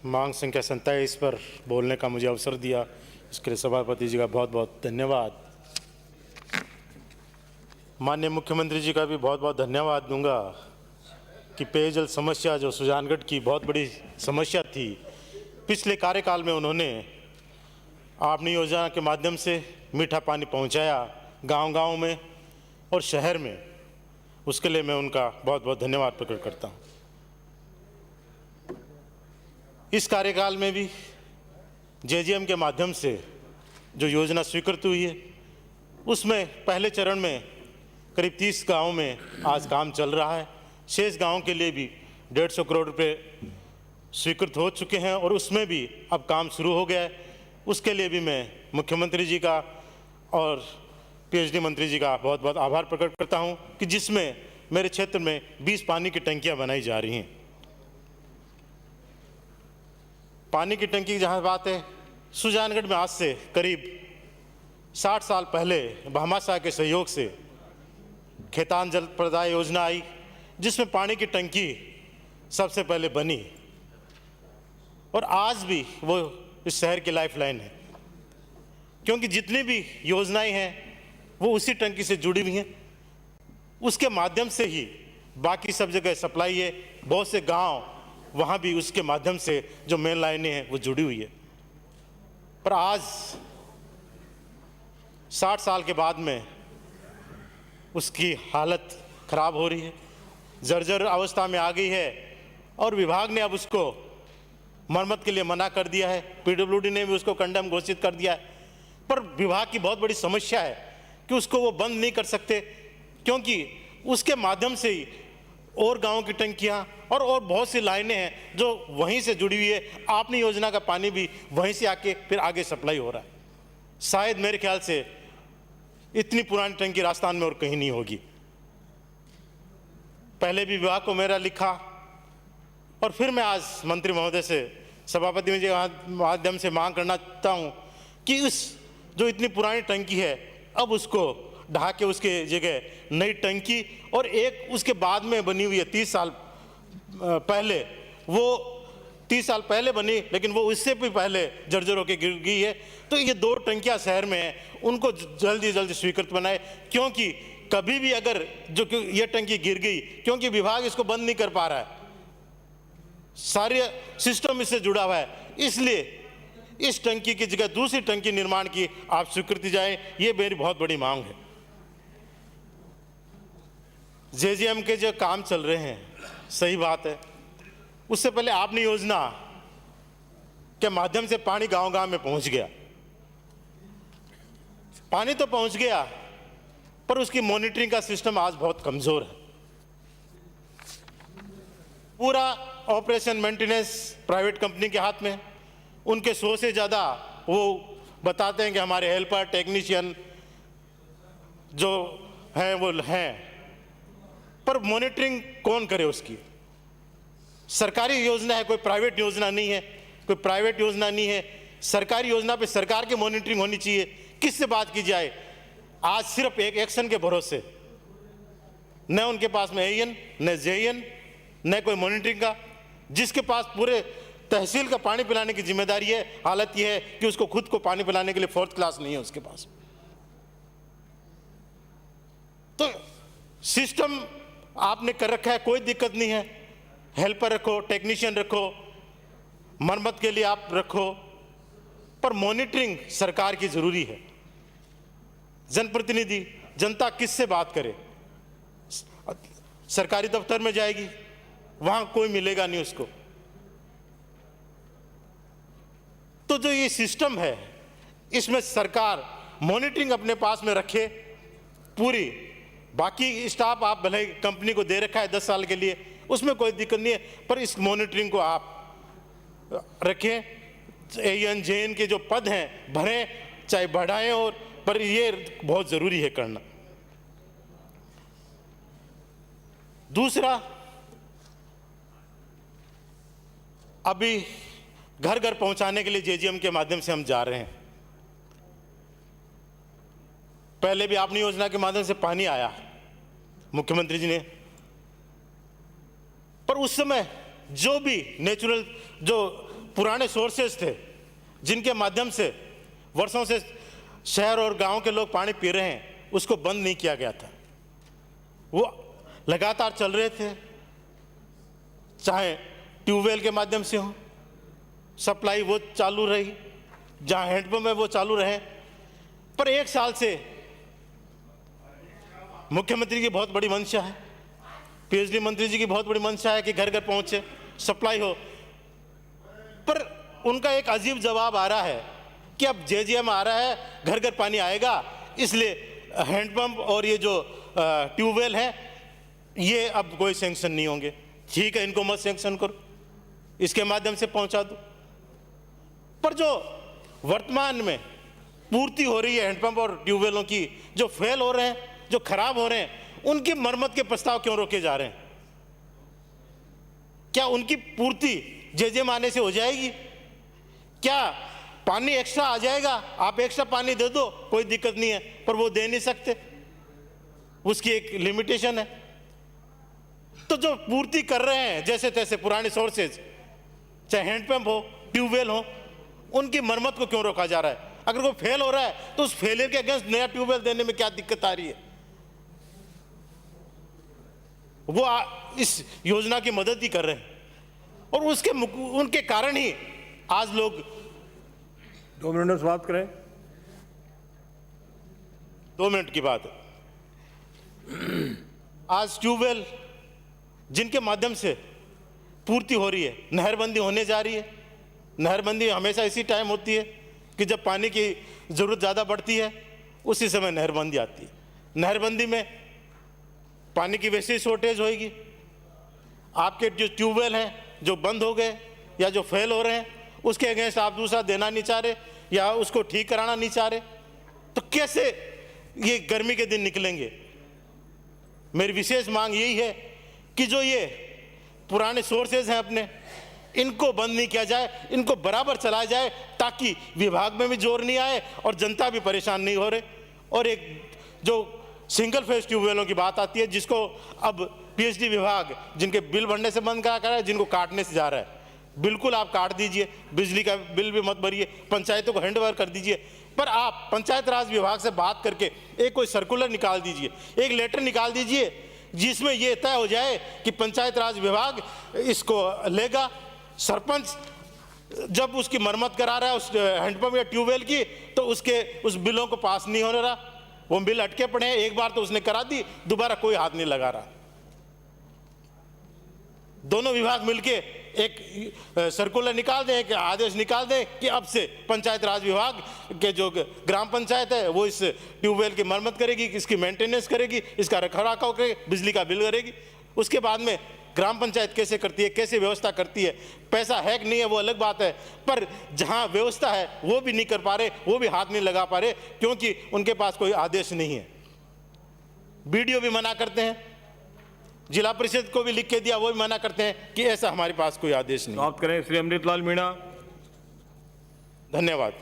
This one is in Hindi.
मांग संख्या 27 पर बोलने का मुझे अवसर दिया, इसके लिए सभापति जी का बहुत बहुत धन्यवाद। माननीय मुख्यमंत्री जी का भी बहुत बहुत धन्यवाद दूंगा कि पेयजल समस्या जो सुजानगढ़ की बहुत बड़ी समस्या थी, पिछले कार्यकाल में उन्होंने आपनी योजना के माध्यम से मीठा पानी पहुंचाया गांव-गांव में और शहर में। उसके लिए मैं उनका बहुत बहुत धन्यवाद प्रकट करता हूं। इस कार्यकाल में भी जेजीएम के माध्यम से जो योजना स्वीकृत हुई है, उसमें पहले चरण में करीब 30 गाँव में आज काम चल रहा है। शेष गाँव के लिए भी 150 करोड़ रुपए स्वीकृत हो चुके हैं और उसमें भी अब काम शुरू हो गया है। उसके लिए भी मैं मुख्यमंत्री जी का और पीएचडी मंत्री जी का बहुत बहुत आभार प्रकट करता हूं कि जिसमें मेरे क्षेत्र में 20 पानी की टंकियां बनाई जा रही हैं। पानी की टंकी की जहां बात है, सुजानगढ़ में आज से करीब 60 साल पहले भामाशाह के सहयोग से खेतान जल प्रदाय योजना आई, जिसमें पानी की टंकी सबसे पहले बनी और आज भी वो इस शहर की लाइफलाइन है, क्योंकि जितनी भी योजनाएं हैं वो उसी टंकी से जुड़ी हुई हैं। उसके माध्यम से ही बाकी सब जगह सप्लाई है। बहुत से गांव वहाँ भी उसके माध्यम से जो मेन लाइनें हैं वो जुड़ी हुई है। पर आज 60 साल के बाद में उसकी हालत खराब हो रही है, जर्जर अवस्था में आ गई है और विभाग ने अब उसको मरम्मत के लिए मना कर दिया है। पीडब्ल्यूडी ने भी उसको कंडेम घोषित कर दिया है। पर विभाग की बहुत बड़ी समस्या है कि उसको वो बंद नहीं कर सकते, क्योंकि उसके माध्यम से ही और गांवों की टंकियां और बहुत सी लाइनें हैं जो वहीं से जुड़ी हुई है। आपनी योजना का पानी भी वहीं से आके फिर आगे सप्लाई हो रहा है। शायद मेरे ख्याल से इतनी पुरानी टंकी राजस्थान में और कहीं नहीं होगी। पहले भी विभाग को मेरा लिखा और फिर मैं आज मंत्री महोदय से, सभापति जी के माध्यम से मांग करना चाहता हूँ कि उस जो इतनी पुरानी टंकी है अब उसको ढहा के उसके जगह नई टंकी और एक उसके बाद में बनी हुई है 30 साल पहले, वो 30 साल पहले बनी लेकिन वो उससे भी पहले जर्जर होकर गिर गई है। तो ये 2 टंकियां शहर में हैं, उनको जल्दी जल्दी स्वीकृत बनाए, क्योंकि कभी भी अगर जो ये टंकी गिर गई, क्योंकि विभाग इसको बंद नहीं कर पा रहा है, सारे सिस्टम इससे जुड़ा हुआ है, इसलिए इस टंकी की जगह दूसरी टंकी निर्माण की आप स्वीकृति जाए, ये मेरी बहुत बड़ी मांग है। जेजीएम के जो काम चल रहे हैं, सही बात है, उससे पहले आपने योजना के माध्यम से पानी गांव-गांव में पहुंच गया। पानी तो पहुंच गया पर उसकी मॉनिटरिंग का सिस्टम आज बहुत कमजोर है। पूरा ऑपरेशन मेंटेनेंस प्राइवेट कंपनी के हाथ में, उनके 100 से ज़्यादा वो बताते हैं कि हमारे हेल्पर टेक्नीशियन जो हैं वो हैं, पर मॉनिटरिंग कौन करे उसकी? सरकारी योजना है, कोई प्राइवेट योजना नहीं है, कोई प्राइवेट योजना नहीं है। सरकारी योजना पे सरकार की मॉनिटरिंग होनी चाहिए। किससे बात की जाए? आज सिर्फ एक एक्शन के भरोसे, न उनके पास में एएन न जेएन न कोई मॉनिटरिंग का, जिसके पास पूरे तहसील का पानी पिलाने की जिम्मेदारी है, हालत यह है कि उसको खुद को पानी पिलाने के लिए 4th क्लास नहीं है उसके पास। तो सिस्टम आपने कर रखा है, कोई दिक्कत नहीं है, हेल्पर रखो, टेक्नीशियन रखो, मरम्मत के लिए आप रखो, पर मॉनिटरिंग सरकार की जरूरी है। जनप्रतिनिधि, जनता किससे बात करे? सरकारी दफ्तर में जाएगी, वहां कोई मिलेगा नहीं उसको। तो जो ये सिस्टम है, इसमें सरकार मॉनिटरिंग अपने पास में रखे पूरी। बाकी स्टाफ आप भले कंपनी को दे रखा है 10 साल के लिए, उसमें कोई दिक्कत नहीं है, पर इस मॉनिटरिंग को आप रखें। एएन जेएन के जो पद हैं भरें, चाहे बढ़ाएं, और पर ये बहुत जरूरी है करना। दूसरा, अभी घर घर पहुंचाने के लिए जेजीएम के माध्यम से हम जा रहे हैं। पहले भी आपनी योजना के माध्यम से पानी आया मुख्यमंत्री जी ने, पर उस समय जो भी नेचुरल जो पुराने सोर्सेज थे जिनके माध्यम से वर्षों से शहर और गांव के लोग पानी पी रहे हैं, उसको बंद नहीं किया गया था। वो लगातार चल रहे थे, चाहे ट्यूबवेल के माध्यम से हो, सप्लाई वो चालू रही, जहां हैंडपंप है वो चालू रहे। पर एक साल से मुख्यमंत्री की बहुत बड़ी मंशा है, पीएचडी मंत्री जी की बहुत बड़ी मंशा है कि घर घर पहुंचे, सप्लाई हो। पर उनका एक अजीब जवाब आ रहा है कि अब जेजीएम आ रहा है, घर घर पानी आएगा, इसलिए हैंडपंप और ये जो ट्यूबवेल है ये अब कोई सैंक्शन नहीं होंगे। ठीक है, इनको मत सैंक्शन करो, इसके माध्यम से पहुंचा दो। पर जो वर्तमान में पूर्ति हो रही है हैंडपंप और ट्यूबवेलों की, जो फेल हो रहे हैं, जो खराब हो रहे हैं, उनकी मरम्मत के प्रस्ताव क्यों रोके जा रहे हैं? क्या उनकी पूर्ति जेजेएम आने से हो जाएगी? क्या पानी एक्स्ट्रा आ जाएगा? आप एक्स्ट्रा पानी दे दो, कोई दिक्कत नहीं है, पर वो दे नहीं सकते, उसकी एक लिमिटेशन है। तो जो पूर्ति कर रहे हैं जैसे तैसे पुराने सोर्सेज, चाहे हैंडपंप हो, ट्यूबवेल हो, उनकी मरम्मत को क्यों रोका जा रहा है? अगर वो फेल हो रहा है तो उस फेलियर के अगेंस्ट नया ट्यूबवेल देने में क्या दिक्कत आ रही है? वो इस योजना की मदद ही कर रहे हैं और उनके कारण ही आज लोग 2 मिनट में समाप्त करें। 2 मिनट की बात है। आज ट्यूबवेल जिनके माध्यम से पूर्ति हो रही है, नहरबंदी होने जा रही है। नहरबंदी हमेशा इसी टाइम होती है कि जब पानी की जरूरत ज़्यादा बढ़ती है, उसी समय नहरबंदी आती है। नहरबंदी में पानी की वैसे ही शॉर्टेज होगी। आपके जो ट्यूबवेल हैं जो बंद हो गए या जो फेल हो रहे हैं, उसके अगेंस्ट आप दूसरा देना नहीं चाह रहे या उसको ठीक कराना नहीं चाह रहे, तो कैसे ये गर्मी के दिन निकलेंगे? मेरी विशेष मांग यही है कि जो ये पुराने सोर्सेज हैं अपने, इनको बंद नहीं किया जाए, इनको बराबर चलाया जाए, ताकि विभाग में भी जोर नहीं आए और जनता भी परेशान नहीं हो रहे। और एक जो सिंगल फेज ट्यूबवेलों की बात आती है, जिसको अब पीएचडी विभाग जिनके बिल भरने से बंद करा है, जिनको काटने से जा रहा है, बिल्कुल आप काट दीजिए, बिजली का बिल भी मत भरिए, पंचायतों को हैंडओवर कर दीजिए। पर आप पंचायत राज विभाग से बात करके एक कोई सर्कुलर निकाल दीजिए, एक लेटर निकाल दीजिए, जिसमें ये तय हो जाए कि पंचायत राज विभाग इसको लेगा। सरपंच जब उसकी मरम्मत करा रहा है उस हैंडपंप या ट्यूबवेल की, तो उसके उस बिलों को पास नहीं होने रहा, वो बिल अटके पड़े हैं। एक बार तो उसने करा दी, दोबारा कोई हाथ नहीं लगा रहा। दोनों विभाग मिलके एक सर्कुलर निकाल दें, एक आदेश निकाल दें कि अब से पंचायत राज विभाग के जो ग्राम पंचायत है वो इस ट्यूबवेल की मरम्मत करेगी, इसकी मेंटेनेंस करेगी, इसका रखरखाव करेगी, बिजली का बिल करेगी। उसके बाद में ग्राम पंचायत कैसे करती है, कैसे व्यवस्था करती है, पैसा है कि नहीं है वो अलग बात है, पर जहां व्यवस्था है वो भी नहीं कर पा रहे, वो भी हाथ नहीं लगा पा रहे, क्योंकि उनके पास कोई आदेश नहीं है। बीडीओ भी मना करते हैं, जिला परिषद को भी लिख के दिया, वो भी मना करते हैं कि ऐसा हमारे पास कोई आदेश नहीं। समाप्त करें। श्री अमृतलाल मीणा। धन्यवाद।